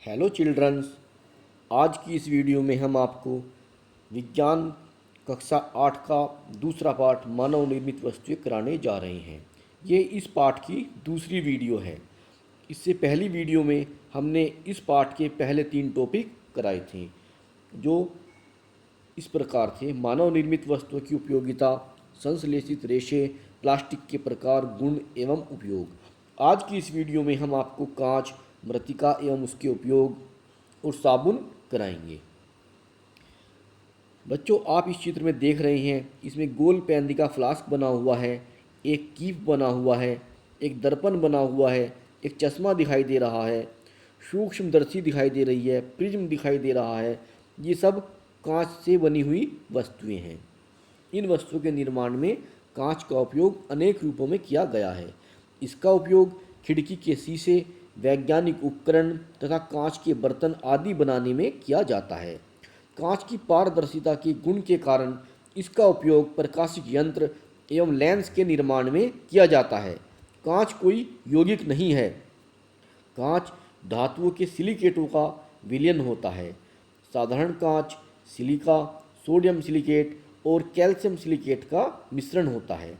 Hello children's. आज की इस वीडियो में हम आपको विज्ञान कक्षा 8 का दूसरा पाठ मानव निर्मित वस्तुएं कराने जा रहे हैं। ये इस पाठ की दूसरी वीडियो है। इससे पहली वीडियो में हमने इस पाठ के पहले 3 टॉपिक कराए थे, जो इस प्रकार थे: मानव निर्मित वस्तुओं की उपयोगिता, संश्लेषित रेशे, प्लास्टिक के प्रकार, गुण एवं उपयोग। आज की इस वीडियो में हम आपको कांच, मृत्तिका एवं उसके उपयोग और साबुन कराएंगे। बच्चों, आप इस चित्र में देख रहे हैं, इसमें गोल पैंदी का फ्लास्क बना हुआ है, एक कीप बना हुआ है, एक दर्पण बना हुआ है, एक चश्मा दिखाई दे रहा है, सूक्ष्मदर्शी दिखाई दे रही है, प्रिज्म दिखाई दे रहा है। ये सब कांच से बनी हुई वस्तुएं हैं। इन वस्तुओं के निर्माण में कांच का उपयोग अनेक रूपों में किया गया है। इसका उपयोग खिड़की के शीशे, वैज्ञानिक उपकरण तथा कांच के बर्तन आदि बनाने में किया जाता है। कांच की पारदर्शिता के गुण के कारण इसका उपयोग प्रकाशिक यंत्र एवं लेंस के निर्माण में किया जाता है। कांच कोई यौगिक नहीं है। कांच धातुओं के सिलिकेटों का विलयन होता है। साधारण कांच सिलिका, सोडियम सिलिकेट और कैल्शियम सिलिकेट का मिश्रण होता है।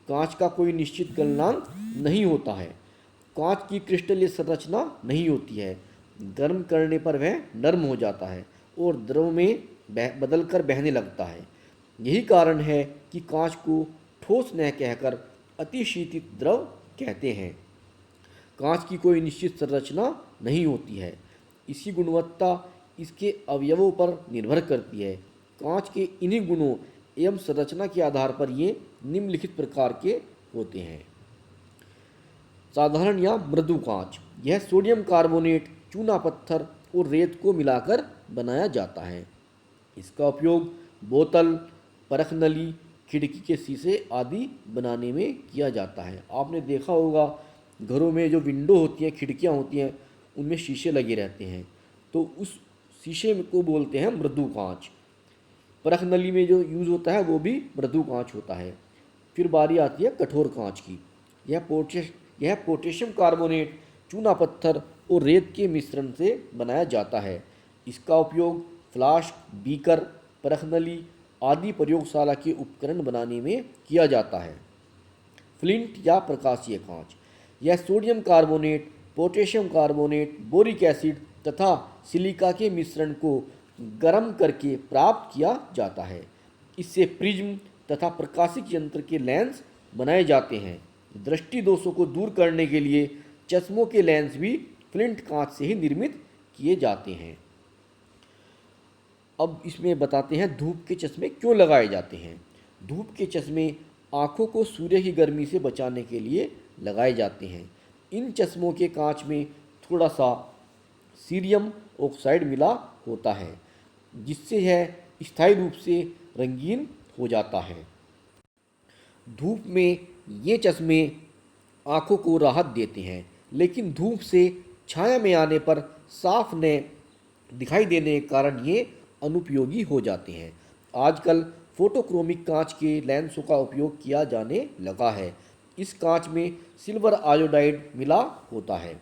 कांच का कोई निश्चित गलनांक नहीं होता है। कांच की क्रिस्टलीय संरचना नहीं होती है। गर्म करने पर वह नर्म हो जाता है और द्रव में बदलकर बहने लगता है। यही कारण है कि कांच को ठोस न कहकर अतिशीतित द्रव कहते हैं। कांच की कोई निश्चित संरचना नहीं होती है। इसकी गुणवत्ता इसके अवयवों पर निर्भर करती है। कांच के इन्हीं गुणों एवं संरचना के आधार पर ये निम्नलिखित प्रकार के होते हैं। साधारण या मृदु कांच, यह सोडियम कार्बोनेट, चूना पत्थर और रेत को मिलाकर बनाया जाता है। इसका उपयोग बोतल, परख नली, खिड़की के शीशे आदि बनाने में किया जाता है। आपने देखा होगा, घरों में जो विंडो होती हैं, खिड़कियां होती हैं, उनमें शीशे लगे रहते हैं, तो उस शीशे को बोलते हैं मृदु कांच। परख नली में जो यूज़ होता है वो भी मृदु कांच होता है। फिर बारी आती है कठोर कांच की। यह पोटेशियम कार्बोनेट, चूना पत्थर और रेत के मिश्रण से बनाया जाता है। इसका उपयोग फ्लास्क, बीकर, परख नली आदि प्रयोगशाला के उपकरण बनाने में किया जाता है। फ्लिंट या प्रकाशीय कांच, यह sodium carbonate, potassium carbonate, boric acid तथा सिलिका के मिश्रण को गर्म करके प्राप्त किया जाता है। इससे प्रिज्म तथा प्रकाशिक यंत्र के लेंस बनाए जाते हैं। दृष्टि दोषों को दूर करने के लिए चश्मों के लेंस भी फ्लिंट कांच से ही निर्मित किए जाते हैं। अब इसमें बताते हैं धूप के चश्मे क्यों लगाए जाते हैं। धूप के चश्मे आँखों को सूर्य की गर्मी से बचाने के लिए लगाए जाते हैं। इन चश्मों के कांच में थोड़ा सा सीरियम ऑक्साइड मिला होता है, जिससे यह स्थायी रूप से रंगीन हो जाता है। धूप में ये चश्मे आँखों को राहत देते हैं, लेकिन धूप से छाया में आने पर साफ न दिखाई देने के कारण ये अनुपयोगी हो जाते हैं। आजकल फोटोक्रोमिक कांच के लेंसों का उपयोग किया जाने लगा है। इस कांच में सिल्वर आयोडाइड मिला होता है।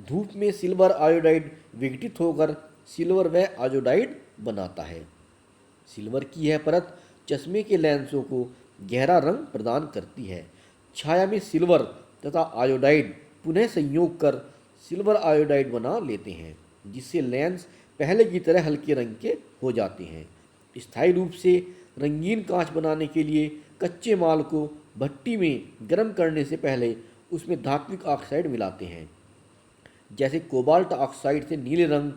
धूप में सिल्वर आयोडाइड विघटित होकर सिल्वर व आयोडाइड बनाता है। सिल्वर की यह परत चश्मे के लेंसों को गहरा रंग प्रदान करती है। छाया में सिल्वर तथा आयोडाइड पुनः संयोग कर सिल्वर आयोडाइड बना लेते हैं, जिससे लेंस पहले की तरह हल्के रंग के हो जाते हैं। स्थायी रूप से रंगीन कांच बनाने के लिए कच्चे माल को भट्टी में गर्म करने से पहले उसमें धात्विक ऑक्साइड मिलाते हैं, जैसे कोबाल्ट ऑक्साइड से नीले रंग,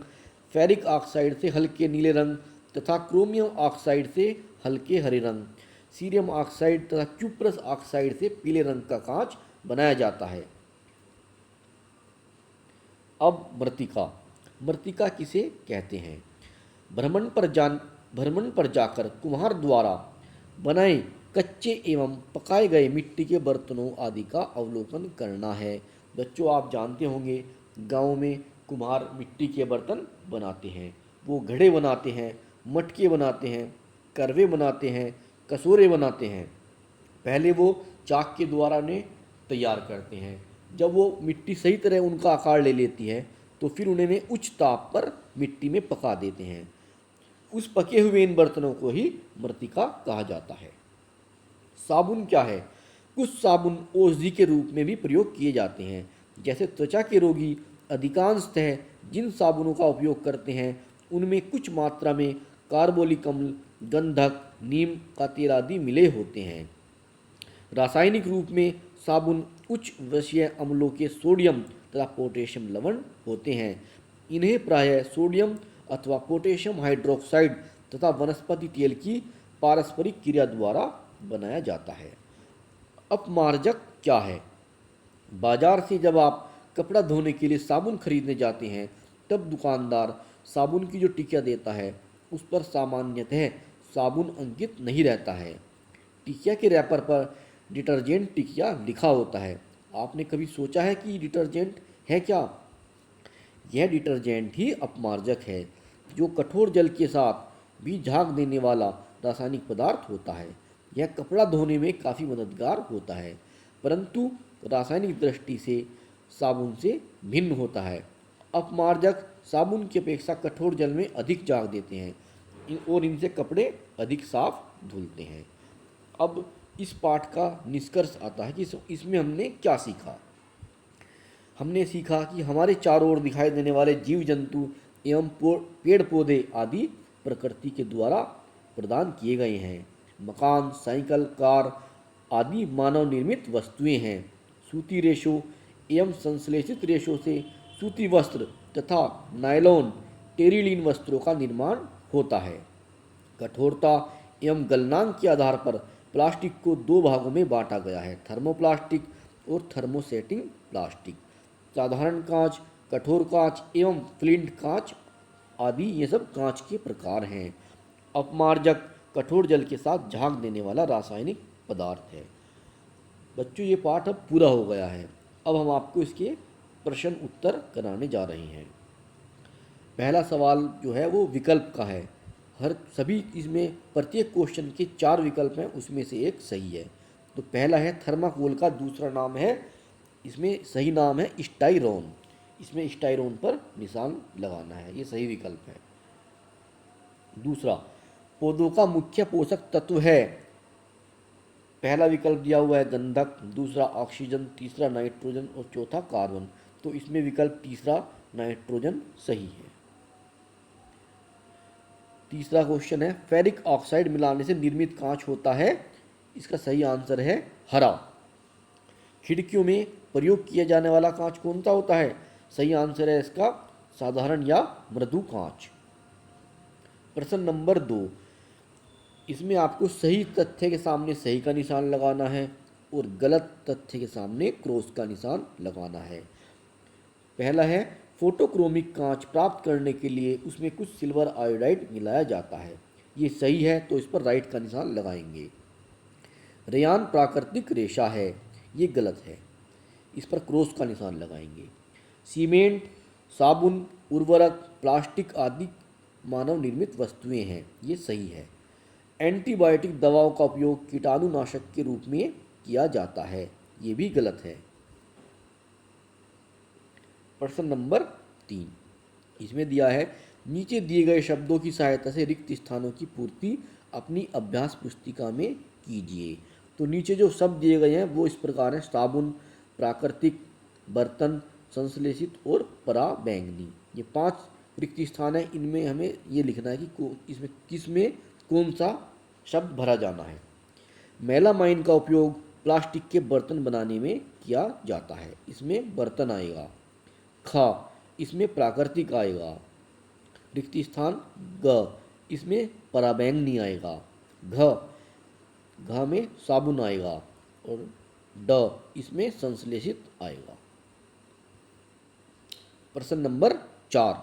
फेरिक ऑक्साइड से हल्के नीले रंग तथा क्रोमियम ऑक्साइड से हल्के हरे रंग, सीरियम ऑक्साइड तथा क्यूप्रस ऑक्साइड से पीले रंग का कांच बनाया जाता है। अब मृत्तिका। मृत्तिका किसे कहते हैं? भ्रमण पर जाकर कुम्हार द्वारा बनाए कच्चे एवं पकाए गए मिट्टी के बर्तनों आदि का अवलोकन करना है। बच्चों, आप जानते होंगे, गाँव में कुम्हार मिट्टी के बर्तन बनाते हैं। वो घड़े बनाते हैं, मटके बनाते हैं, करवे बनाते हैं, कसोरे बनाते हैं। पहले वो चाक के द्वारा उन्हें तैयार करते हैं। जब वो मिट्टी सही तरह उनका आकार ले लेती है, तो फिर उन्हें उच्च ताप पर मिट्टी में पका देते हैं। उस पके हुए इन बर्तनों को ही मृतिका कहा जाता है। साबुन क्या है? कुछ साबुन औषधि के रूप में भी प्रयोग किए जाते हैं। जैसे त्वचा के रोगी अधिकांशतः जिन साबुनों का उपयोग करते हैं उनमें कुछ मात्रा में कार्बोलिक अम्ल, गंधक, नीम का तेल आदि मिले होते हैं। रासायनिक रूप में साबुन उच्च विषीय अम्लों के सोडियम तथा पोटेशियम लवण होते हैं। इन्हें प्रायः सोडियम अथवा पोटेशियम हाइड्रोक्साइड तथा वनस्पति तेल की पारस्परिक क्रिया द्वारा बनाया जाता है। अपमार्जक क्या है? बाजार से जब आप कपड़ा धोने के लिए साबुन खरीदने जाते हैं तब दुकानदार साबुन की जो टिकिया देता है उस पर सामान्यतः साबुन अंकित नहीं रहता है। टिकिया के रैपर पर डिटर्जेंट टिकिया लिखा होता है। आपने कभी सोचा है कि डिटर्जेंट है क्या? यह डिटर्जेंट ही अपमार्जक है, जो कठोर जल के साथ भी झाग देने वाला रासायनिक पदार्थ होता है। यह कपड़ा धोने में काफ़ी मददगार होता है, परंतु रासायनिक दृष्टि से साबुन से भिन्न होता है। अपमार्जक साबुन की अपेक्षा कठोर जल में अधिक झाग देते हैं और इनसे कपड़े अधिक साफ धुलते हैं। अब इस पाठ का निष्कर्ष आता है कि इसमें हमने क्या सीखा। हमने सीखा कि हमारे चारों ओर दिखाई देने वाले जीव जंतु एवं पेड़ पौधे आदि प्रकृति के द्वारा प्रदान किए गए हैं। मकान, साइकिल, कार आदि मानव निर्मित वस्तुएं हैं। सूती रेशों एवं संश्लेषित रेशों से सूती वस्त्र तथा नायलॉन, टेरिलीन वस्त्रों का निर्माण होता है। कठोरता एवं गलनांक के आधार पर प्लास्टिक को दो भागों में बांटा गया है, थर्मोप्लास्टिक और थर्मोसेटिंग प्लास्टिक। साधारण कांच, कठोर कांच एवं फ्लिंट कांच आदि ये सब कांच के प्रकार हैं। अपमार्जक कठोर जल के साथ झाग देने वाला रासायनिक पदार्थ है। बच्चों, ये पाठ अब पूरा हो गया है। अब हम आपको इसके प्रश्न उत्तर कराने जा रहे हैं। पहला सवाल जो है वो विकल्प का है। सभी इसमें प्रत्येक क्वेश्चन के 4 विकल्प हैं, उसमें से एक सही है। तो पहला है थर्माकोल का दूसरा नाम है, इसमें सही नाम है स्टाइरोन। इसमें स्टाइरोन पर निशान लगाना है, ये सही विकल्प है। दूसरा, पौधों का मुख्य पोषक तत्व है। पहला विकल्प दिया हुआ है गंधक, दूसरा ऑक्सीजन, तीसरा नाइट्रोजन और चौथा कार्बन। तो इसमें विकल्प तीसरा नाइट्रोजन सही है। तीसरा क्वेश्चन है फेरिक ऑक्साइड मिलाने से निर्मित कांच होता है। इसका सही आंसर है हरा। खिड़कियों में प्रयोग किया जाने वाला कांच कौन सा होता है? सही आंसर है इसका साधारण या मृदु कांच। प्रश्न नंबर 2, इसमें आपको सही तथ्य के सामने सही का निशान लगाना है और गलत तथ्य के सामने क्रॉस का निशान लगाना है। पहला है फोटोक्रोमिक कांच प्राप्त करने के लिए उसमें कुछ सिल्वर आयोडाइड मिलाया जाता है। ये सही है, तो इस पर राइट का निशान लगाएंगे। रेयान प्राकृतिक रेशा है, ये गलत है, इस पर क्रॉस का निशान लगाएंगे। सीमेंट, साबुन, उर्वरक, प्लास्टिक आदि मानव निर्मित वस्तुएं हैं, ये सही है। एंटीबायोटिक दवाओं का उपयोग कीटाणुनाशक के रूप में किया जाता है, ये भी गलत है। प्रश्न नंबर 3, इसमें दिया है नीचे दिए गए शब्दों की सहायता से रिक्त स्थानों की पूर्ति अपनी अभ्यास पुस्तिका में कीजिए। तो नीचे जो शब्द दिए गए हैं वो इस प्रकार हैं: साबुन, प्राकृतिक, बर्तन, संश्लेषित और पराबैंगनी। ये 5 रिक्त स्थान हैं, इनमें हमें ये लिखना है कि इसमें किसमें कौन सा शब्द भरा जाना है। मेलामाइन का उपयोग प्लास्टिक के बर्तन बनाने में किया जाता है, इसमें बर्तन आएगा। खा, इसमें प्राकृतिक आएगा। रिक्त स्थान ग, इसमें पराबैंगनी आएगा। घ में साबुन आएगा और ड इसमें संश्लेषित आएगा। प्रश्न नंबर 4,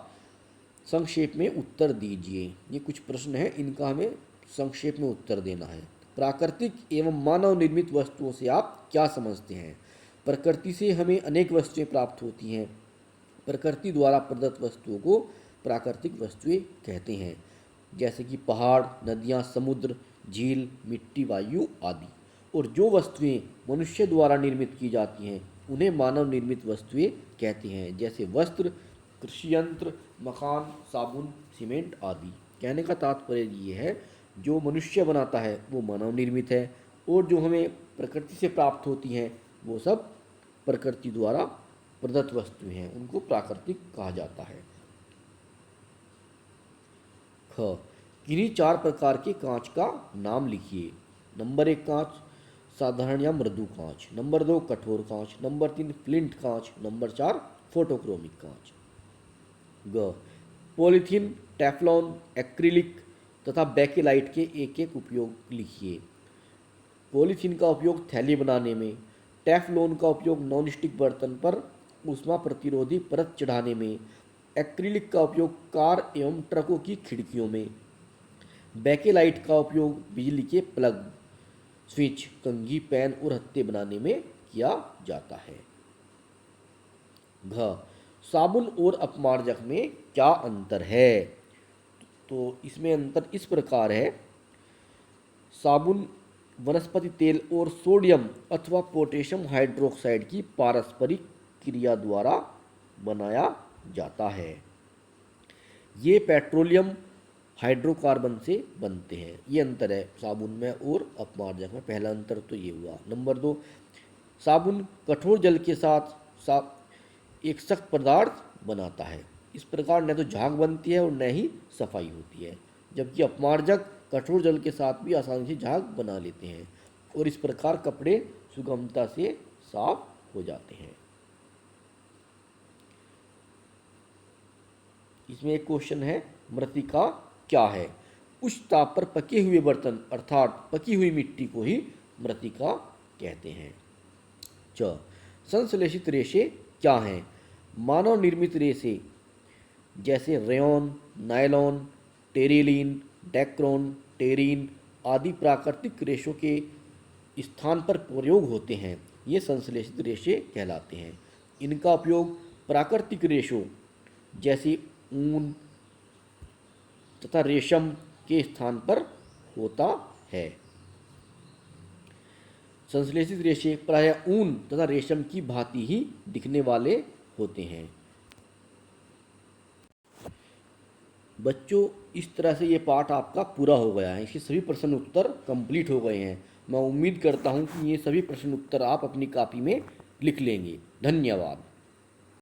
संक्षेप में उत्तर दीजिए। ये कुछ प्रश्न हैं, इनका हमें संक्षेप में उत्तर देना है। प्राकृतिक एवं मानव निर्मित वस्तुओं से आप क्या समझते हैं? प्रकृति से हमें अनेक वस्तुएं प्राप्त होती हैं। प्रकृति द्वारा प्रदत्त वस्तुओं को प्राकृतिक वस्तुएं कहते हैं, जैसे कि पहाड़, नदियाँ, समुद्र, झील, मिट्टी, वायु आदि। और जो वस्तुएं मनुष्य द्वारा निर्मित की जाती हैं उन्हें मानव निर्मित वस्तुएं कहते हैं, जैसे वस्त्र, कृषि यंत्र, मकान, साबुन, सीमेंट आदि। कहने का तात्पर्य ये है, जो मनुष्य बनाता है वो मानव निर्मित है, और जो हमें प्रकृति से प्राप्त होती हैं वो सब प्रकृति द्वारा प्रदत्त वस्तुएं हैं, उनको प्राकृतिक कहा जाता है। ख, किन्हीं 4 प्रकार के कांच का नाम लिखिए। नंबर 1 कांच, साधारण या मृदु कांच। नंबर 2 कठोर कांच। नंबर 3 फ्लिंट कांच। नंबर 4 फोटोक्रोमिक कांच। ग, पॉलीथीन, टेफ्लॉन, एक्रिलिक तथा बेकेलाइट के एक एक उपयोग लिखिए। पॉलीथीन का उपयोग थैली बनाने में, टेफ्लॉन का उपयोग नॉनस्टिक बर्तन पर ऊष्मा प्रतिरोधी परत चढ़ाने में, एक्रिलिक का उपयोग कार एवं ट्रकों की खिड़कियों में, बेकेलाइट का उपयोग बिजली के प्लग, स्विच, कंघी, पेन और हत्थे बनाने में किया जाता है। घ, साबुन और अपमार्जक में क्या अंतर है? तो इसमें अंतर इस प्रकार है, साबुन वनस्पति तेल और सोडियम अथवा पोटेशियम हाइड्रोक्साइड की पारस्परिक क्रिया द्वारा बनाया जाता है। ये पेट्रोलियम हाइड्रोकार्बन से बनते हैं। ये अंतर है साबुन में और अपमार्जक में। पहला अंतर तो ये हुआ। नंबर 2, साबुन कठोर जल के साथ एक सख्त पदार्थ बनाता है। इस प्रकार न तो झाग बनती है और न ही सफाई होती है, जबकि अपमार्जक कठोर जल के साथ भी आसानी से झाग बना लेते हैं और इस प्रकार कपड़े सुगमता से साफ हो जाते हैं। इसमें एक क्वेश्चन है, मृत्तिका क्या है? उच्च ताप पर पके हुए बर्तन अर्थात पकी हुई मिट्टी को ही मृत्तिका कहते हैं। च, संश्लेषित रेशे क्या हैं? मानव निर्मित रेशे जैसे rayon, nylon, terylene, Dacron, terrain आदि प्राकृतिक रेशों के स्थान पर प्रयोग होते हैं। ये संश्लेषित रेशे कहलाते हैं। इनका उपयोग प्राकृतिक रेशों जैसे ऊन तथा रेशम के स्थान पर होता है। संश्लेषित रेशे प्रायः ऊन तथा रेशम की भांति ही दिखने वाले होते हैं। बच्चों, इस तरह से ये पाठ आपका पूरा हो गया है। इसके सभी प्रश्न उत्तर कंप्लीट हो गए हैं। मैं उम्मीद करता हूँ कि ये सभी प्रश्न उत्तर आप अपनी कॉपी में लिख लेंगे। धन्यवाद।